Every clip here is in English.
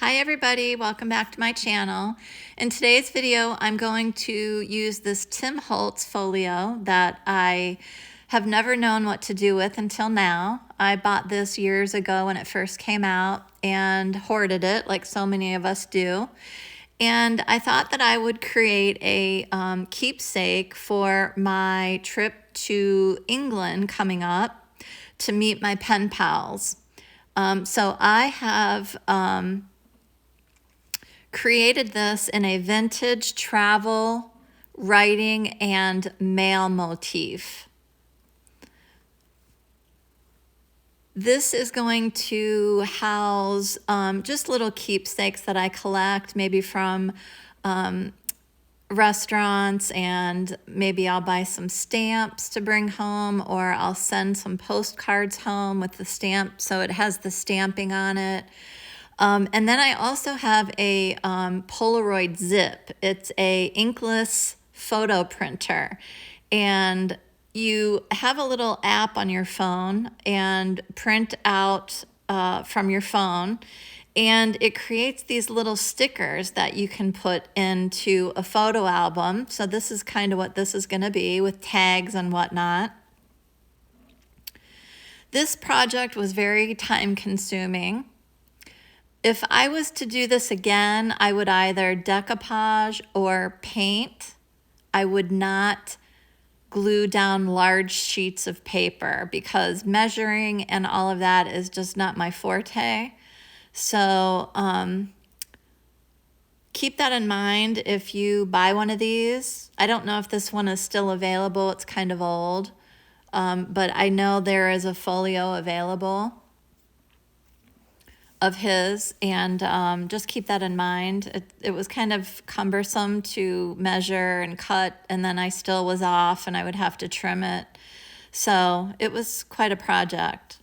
Hi everybody, welcome back to my channel. In today's video, I'm going to use this Tim Holtz folio that I have never known what to do with until now. I bought this years ago when it first came out and hoarded it like so many of us do. And I thought that I would create a keepsake for my trip to England coming up to meet my pen pals. So I have created this in a vintage travel, writing, and mail motif. This is going to house just little keepsakes that I collect, maybe from restaurants, and maybe I'll buy some stamps to bring home, or I'll send some postcards home with the stamp so it has the stamping on it. And then I also have a Polaroid zip. It's a inkless photo printer, and you have a little app on your phone and print out from your phone, and it creates these little stickers that you can put into a photo album. So this is kind of what this is going to be, with tags and whatnot. This project was very time consuming. If I was to do this again, I would either decoupage or paint. I would not glue down large sheets of paper because measuring and all of that is just not my forte. So keep that in mind if you buy one of these. I don't know if this one is still available. It's kind of old, but I know there is a folio available of his, and just keep that in mind. It was kind of cumbersome to measure and cut, and then I still was off and I would have to trim it. So it was quite a project.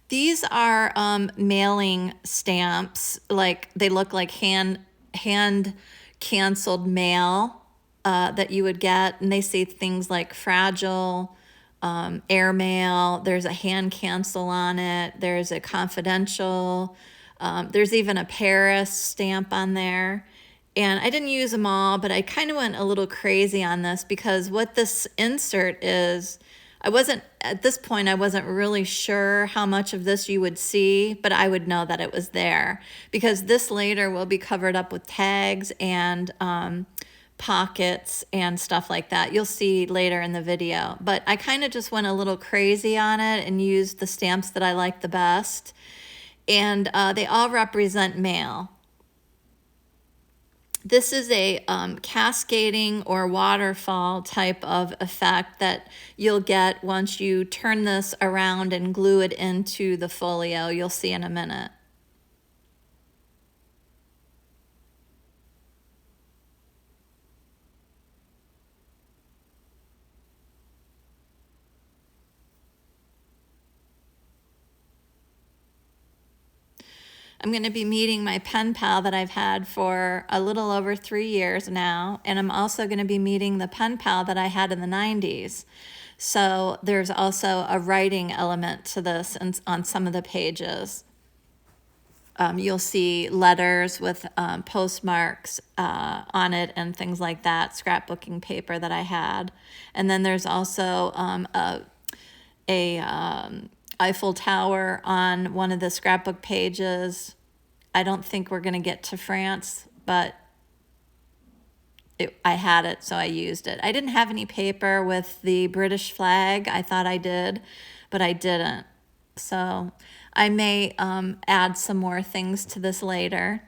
These are mailing stamps. Like, they look like hand canceled mail that you would get, and they say things like fragile, airmail. There's a hand cancel on it. There's a confidential. There's even a Paris stamp on there. And I didn't use them all, but I kind of went a little crazy on this because what this insert is, at this point, I wasn't really sure how much of this you would see, but I would know that it was there because this later will be covered up with tags and pockets and stuff like that. You'll see later in the video, but I kind of just went a little crazy on it and used the stamps that I like the best, and they all represent mail. This is a cascading or waterfall type of effect that you'll get once you turn this around and glue it into the folio. You'll see in a minute. I'm going to be meeting my pen pal that I've had for a little over 3 years now, and I'm also going to be meeting the pen pal that I had in the 90s. So there's also a writing element to this and on some of the pages. You'll see letters with postmarks on it and things like that, scrapbooking paper that I had. And then there's also a Eiffel Tower on one of the scrapbook pages. I don't think we're going to get to France, but I had it, so I used it. I didn't have any paper with the British flag. I thought I did, but I didn't. So I may add some more things to this later.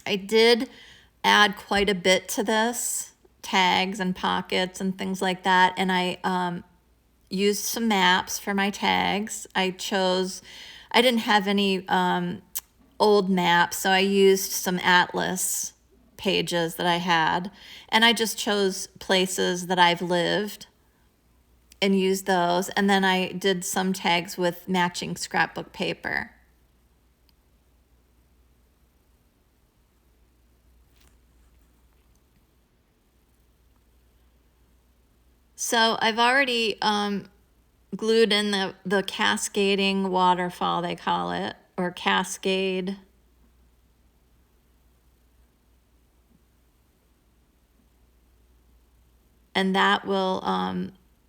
I did add quite a bit to this, tags and pockets and things like that, and I used some maps for my tags. I didn't have any old maps, so I used some atlas pages that I had, and I just chose places that I've lived and used those, and then I did some tags with matching scrapbook paper. So I've already glued in the cascading waterfall, they call it, or cascade and that will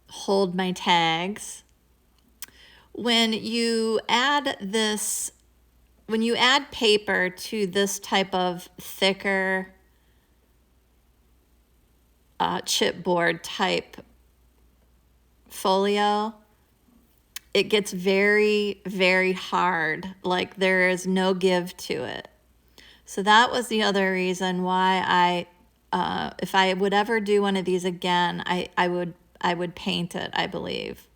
hold my tags. When you add paper to this type of thicker chipboard type folio, it gets very, very hard. Like there is no give to it. So that was the other reason why if I would ever do one of these again, I would paint it, I believe.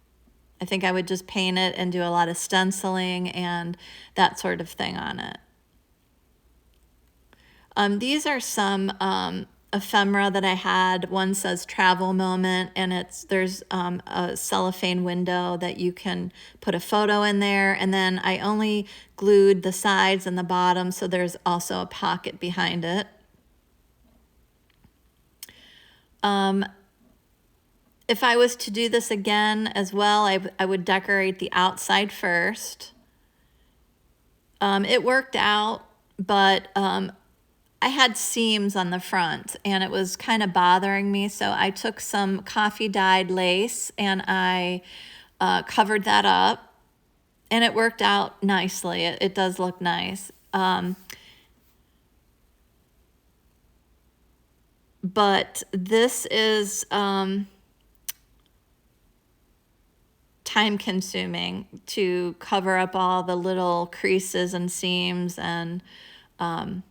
I think I would just paint it and do a lot of stenciling and that sort of thing on it. These are some ephemera that I had. One says travel moment, and there's a cellophane window that you can put a photo in there, and then I only glued the sides and the bottom, so there's also a pocket behind it. If I was to do this again as well, I would decorate the outside first. It worked out, but I had seams on the front and it was kind of bothering me. So I took some coffee dyed lace and I covered that up, and it worked out nicely. It does look nice. But this is time consuming to cover up all the little creases and seams, and then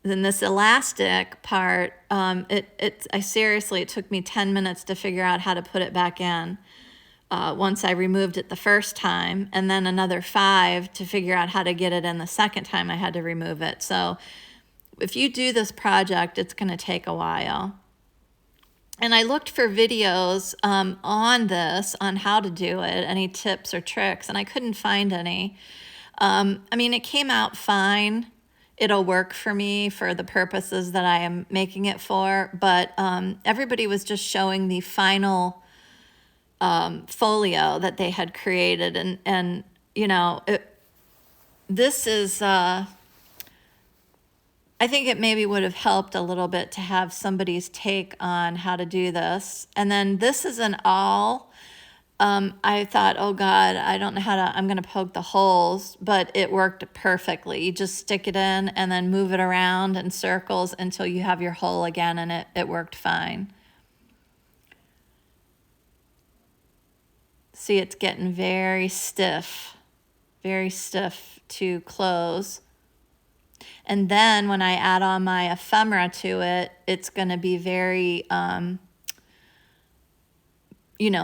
this elastic part, it took me 10 minutes to figure out how to put it back in. Once I removed it the first time, and then another 5 to figure out how to get it in the second time I had to remove it. So if you do this project, it's going to take a while. And I looked for videos on this, on how to do it, any tips or tricks, and I couldn't find any. I mean, it came out fine. It'll work for me for the purposes that I am making it for, but everybody was just showing the final folio that they had created, and you know, this is, I think it maybe would have helped a little bit to have somebody's take on how to do this. And then this is an awl. I thought, oh God, I don't know I'm going to poke the holes, but it worked perfectly. You just stick it in and then move it around in circles until you have your hole again, and it worked fine. See, it's getting very stiff to close. And then when I add on my ephemera to it, it's going to be very,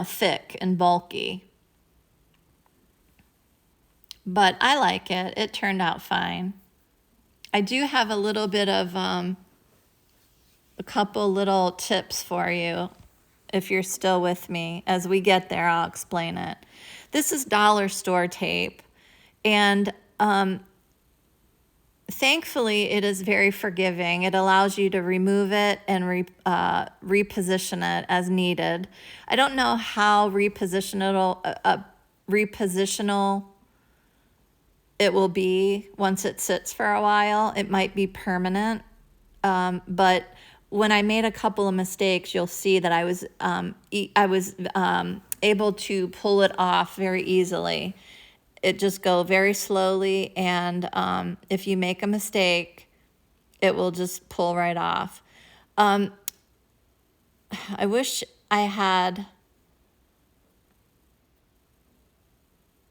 thick and bulky. But I like it. It turned out fine. I do have a little bit of a couple little tips for you. If you're still with me, as we get there, I'll explain it. This is dollar store tape, and thankfully, it is very forgiving. It allows you to remove it and reposition it as needed. I don't know how repositional it will be once it sits for a while. It might be permanent, but when I made a couple of mistakes, you'll see that I was able to pull it off very easily. It just go very slowly, and if you make a mistake, it will just pull right off. I wish I had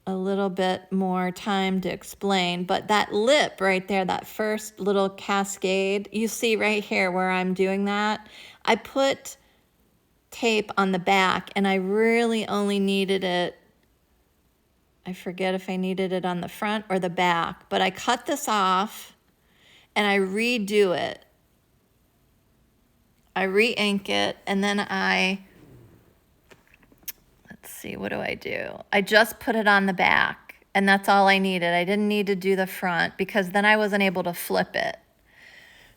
a little bit more time to explain, but that lip right there, that first little cascade, you see right here where I'm doing that, I put tape on the back, and I really only needed it, I forget if I needed it on the front or the back, but I cut this off and I redo it. I re-ink it, and then let's see, what do? I just put it on the back, and that's all I needed. I didn't need to do the front because then I wasn't able to flip it.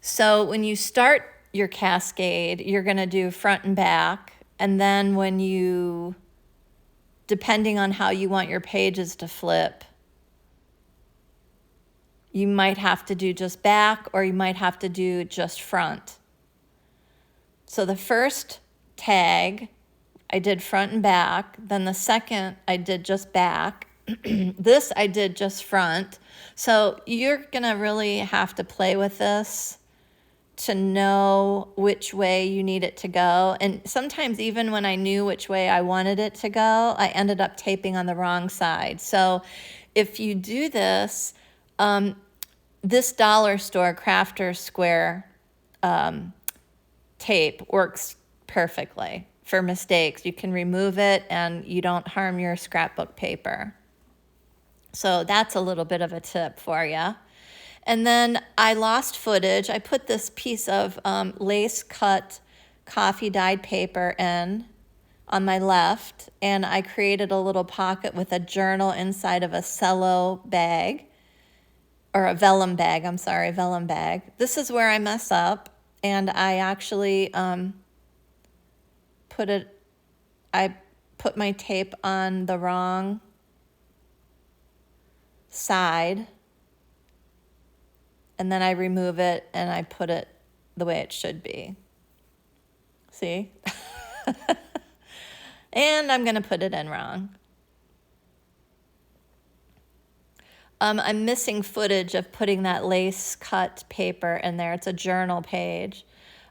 So when you start your cascade, you're going to do front and back, and then depending on how you want your pages to flip, you might have to do just back, or you might have to do just front. So the first tag, I did front and back. Then the second, I did just back. This, I did just front. So you're going to really have to play with this to know which way you need it to go. And sometimes even when I knew which way I wanted it to go, I ended up taping on the wrong side. So if you do this, this dollar store Crafter Square tape works perfectly for mistakes. You can remove it and you don't harm your scrapbook paper. So that's a little bit of a tip for you. And then I lost footage. I put this piece of lace cut coffee dyed paper in on my left, and I created a little pocket with a journal inside of a cello bag, or a vellum bag, vellum bag. This is where I mess up, and I actually I put my tape on the wrong side, and then I remove it and I put it the way it should be. See? And I'm going to put it in wrong. I'm missing footage of putting that lace cut paper in there. It's a journal page.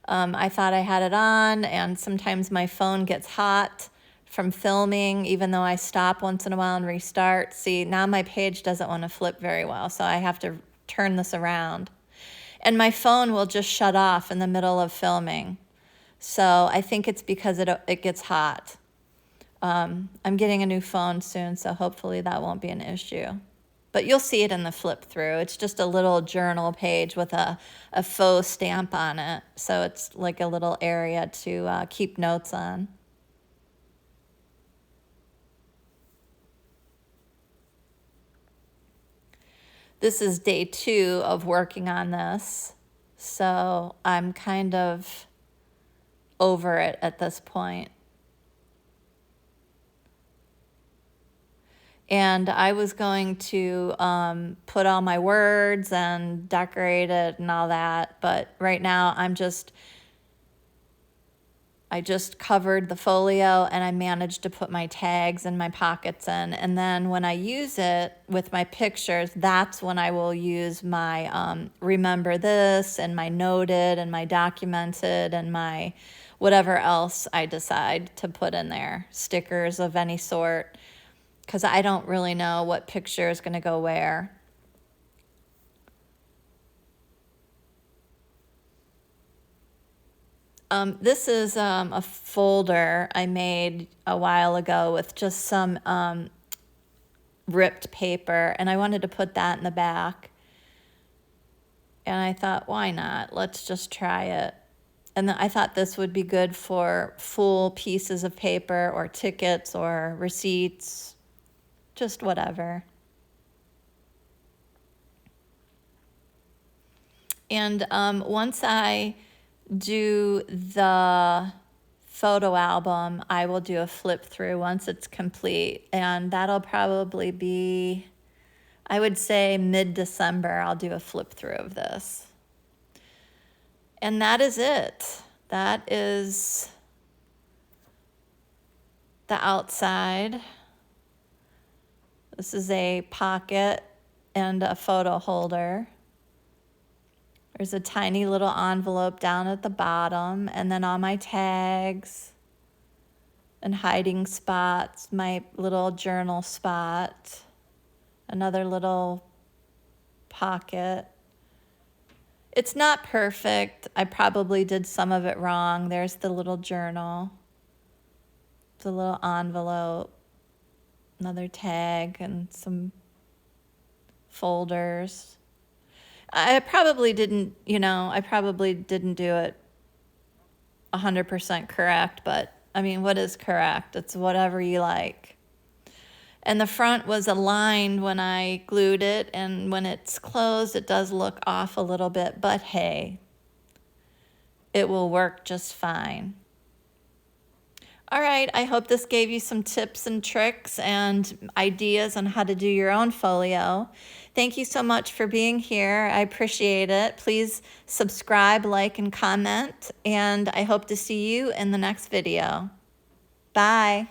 I thought I had it on, and sometimes my phone gets hot from filming, even though I stop once in a while and restart. See, now my page doesn't want to flip very well, so I have to turn this around. And my phone will just shut off in the middle of filming. So I think it's because it gets hot. I'm getting a new phone soon, so hopefully that won't be an issue. But you'll see it in the flip through. It's just a little journal page with a faux stamp on it. So it's like a little area to keep notes on. This is day 2 of working on this. So I'm kind of over it at this point. And I was going to put all my words and decorate it and all that. But right now I just covered the folio, and I managed to put my tags and my pockets in. And then when I use it with my pictures, that's when I will use my remember this and my noted and my documented and my whatever else I decide to put in there, stickers of any sort, because I don't really know what picture is going to go where. This is a folder I made a while ago with just some ripped paper, and I wanted to put that in the back. And I thought, why not? Let's just try it. And I thought this would be good for full pieces of paper or tickets or receipts, just whatever. And once I do the photo album, I will do a flip through once it's complete, and that'll probably be, I would say, mid-December. I'll do a flip through of this. And that is it. That is the outside. This is a pocket and a photo holder. There's a tiny little envelope down at the bottom, and then all my tags and hiding spots, my little journal spot, another little pocket. It's not perfect. I probably did some of it wrong. There's the little journal, the little envelope, another tag, and some folders. I probably didn't do it 100% correct, but I mean, what is correct? It's whatever you like. And the front was aligned when I glued it, and when it's closed, it does look off a little bit, but hey, it will work just fine. All right, I hope this gave you some tips and tricks and ideas on how to do your own folio. Thank you so much for being here. I appreciate it. Please subscribe, like, and comment, and I hope to see you in the next video. Bye.